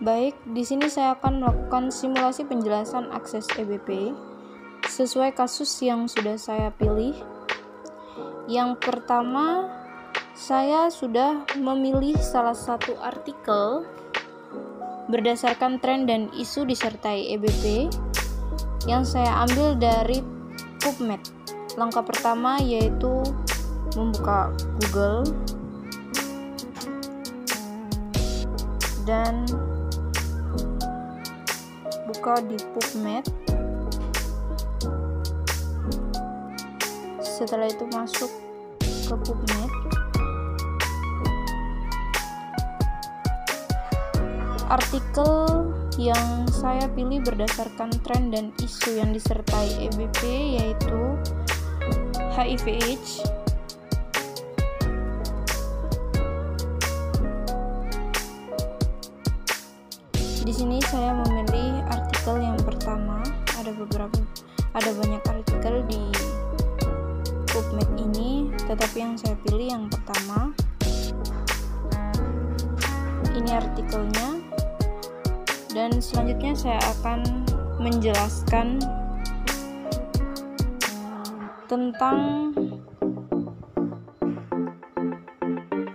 Baik, di sini saya akan melakukan simulasi penjelasan akses EBP sesuai kasus yang sudah saya pilih. Yang pertama, saya sudah memilih salah satu artikel berdasarkan tren dan isu disertai EBP yang saya ambil dari PubMed. Langkah pertama yaitu membuka Google dan buka di PubMed. Setelah itu masuk ke PubMed. Artikel yang saya pilih berdasarkan tren dan isu yang disertai EBP yaitu HIV/AIDS. Di sini saya memilih artikel yang pertama. Ada banyak artikel di PubMed ini, tetapi yang saya pilih yang pertama. Ini artikelnya. Dan selanjutnya saya akan menjelaskan tentang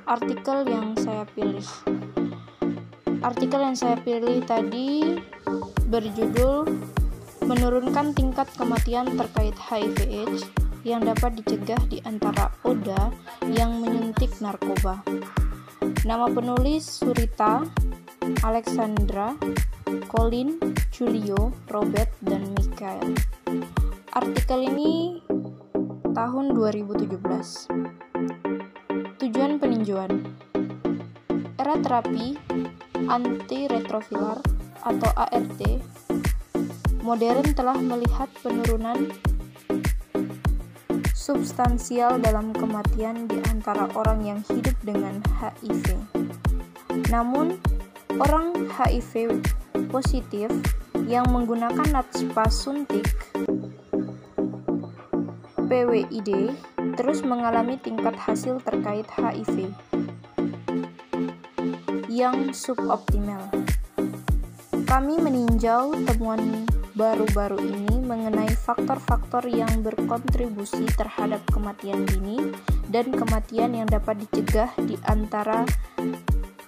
artikel yang saya pilih. Artikel yang saya pilih tadi berjudul menurunkan tingkat kematian terkait HIV/AIDS yang dapat dicegah di antara ODA yang menyuntik narkoba. Nama penulis Surita, Alexandra, Colin, Julio, Robert, dan Michael. Artikel ini tahun 2017. Tujuan peninjauan. Era terapi antiretroviral atau ART modern telah melihat penurunan substansial dalam kematian di antara orang yang hidup dengan HIV. Namun, orang HIV positif yang menggunakan natspa suntik PWID terus mengalami tingkat hasil terkait HIV yang suboptimal. Kami meninjau temuan baru-baru ini mengenai faktor-faktor yang berkontribusi terhadap kematian dini dan kematian yang dapat dicegah di antara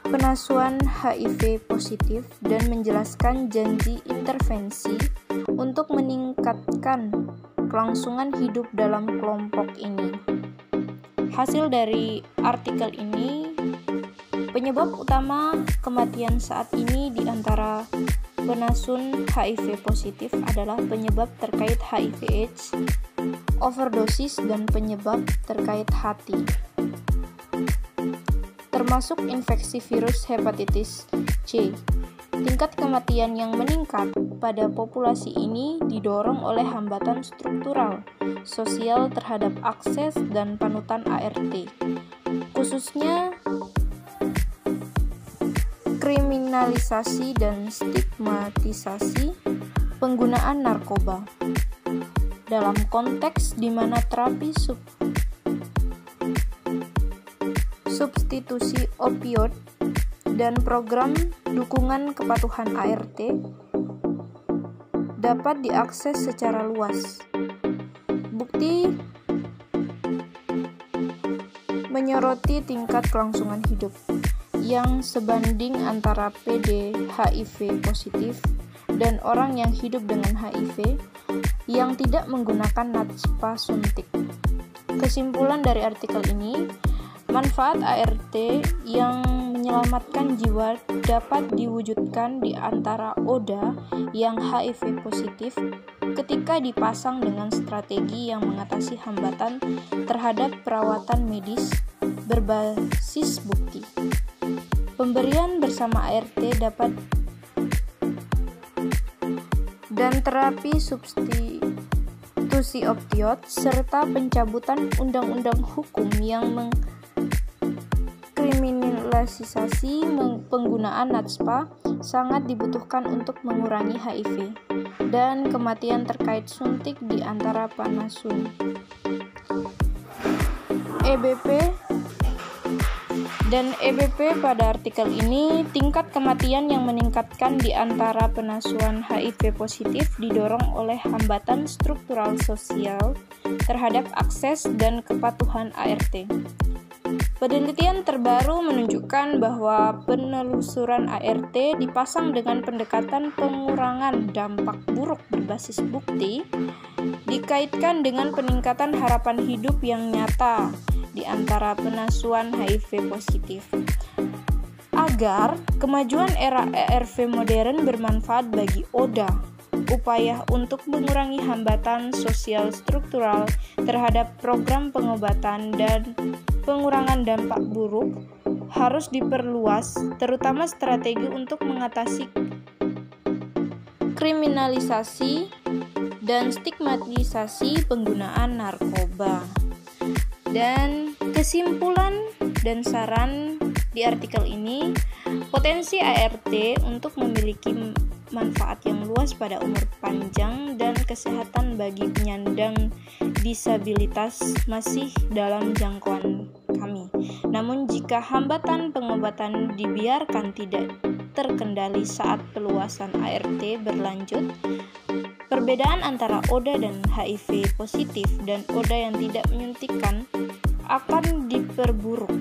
penasuhan HIV positif dan menjelaskan janji intervensi untuk meningkatkan kelangsungan hidup dalam kelompok ini. Hasil dari artikel ini, penyebab utama kematian saat ini di antara penasun HIV positif adalah penyebab terkait HIV/AIDS, overdosis, dan penyebab terkait hati, termasuk infeksi virus hepatitis C. Tingkat kematian yang meningkat pada populasi ini didorong oleh hambatan struktural, sosial terhadap akses dan panutan ART, khususnya kriminalisasi dan stigmatisasi penggunaan narkoba dalam konteks di mana terapi substitusi opioid dan program dukungan kepatuhan ART dapat diakses secara luas. Bukti menyoroti tingkat kelangsungan hidup yang sebanding antara PD HIV positif dan orang yang hidup dengan HIV yang tidak menggunakan natspa suntik. Kesimpulan dari artikel ini, manfaat ART yang menyelamatkan jiwa dapat diwujudkan di antara ODA yang HIV positif ketika dipasang dengan strategi yang mengatasi hambatan terhadap perawatan medis berbasis bukti. Pemberian bersama ART dapat dan terapi substitusi opioid serta pencabutan undang-undang hukum yang mengkriminalisasi penggunaan natspa sangat dibutuhkan untuk mengurangi HIV dan kematian terkait suntik di antara panasun. EBP Dan EBP pada artikel ini, tingkat kematian yang meningkatkan di antara penasuhan HIV positif didorong oleh hambatan struktural sosial terhadap akses dan kepatuhan ART. Penelitian terbaru menunjukkan bahwa penelusuran ART dipasang dengan pendekatan pengurangan dampak buruk berbasis bukti dikaitkan dengan peningkatan harapan hidup yang nyata di antara penasuhan HIV positif. Agar kemajuan era ARV modern bermanfaat bagi ODA, upaya untuk mengurangi hambatan sosial struktural terhadap program pengobatan dan pengurangan dampak buruk harus diperluas, terutama strategi untuk mengatasi kriminalisasi dan stigmatisasi penggunaan narkoba. Dan kesimpulan dan saran di artikel ini, potensi ART untuk memiliki manfaat yang luas pada umur panjang dan kesehatan bagi penyandang disabilitas masih dalam jangkauan kami. Namun jika hambatan pengobatan dibiarkan tidak terkendali saat peluasan ART berlanjut, perbedaan antara ODA dan HIV positif dan ODA yang tidak menyuntikkan akan diperburuk,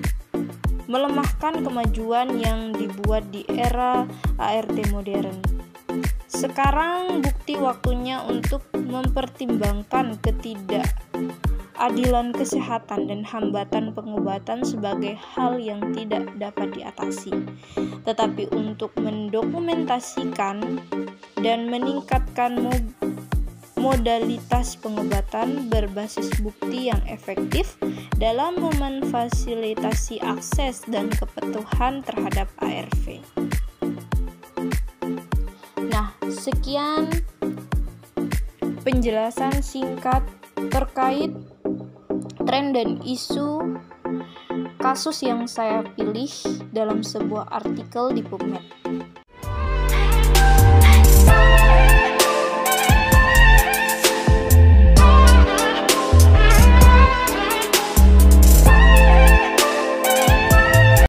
melemahkan kemajuan yang dibuat di era ART modern. Sekarang bukti waktunya untuk mempertimbangkan ketidakadilan kesehatan dan hambatan pengobatan sebagai hal yang tidak dapat diatasi, tetapi untuk mendokumentasikan dan meningkatkan modalitas pengobatan berbasis bukti yang efektif dalam memfasilitasi akses dan kepatuhan terhadap ARV. Nah, sekian penjelasan singkat terkait tren dan isu kasus yang saya pilih dalam sebuah artikel di PubMed.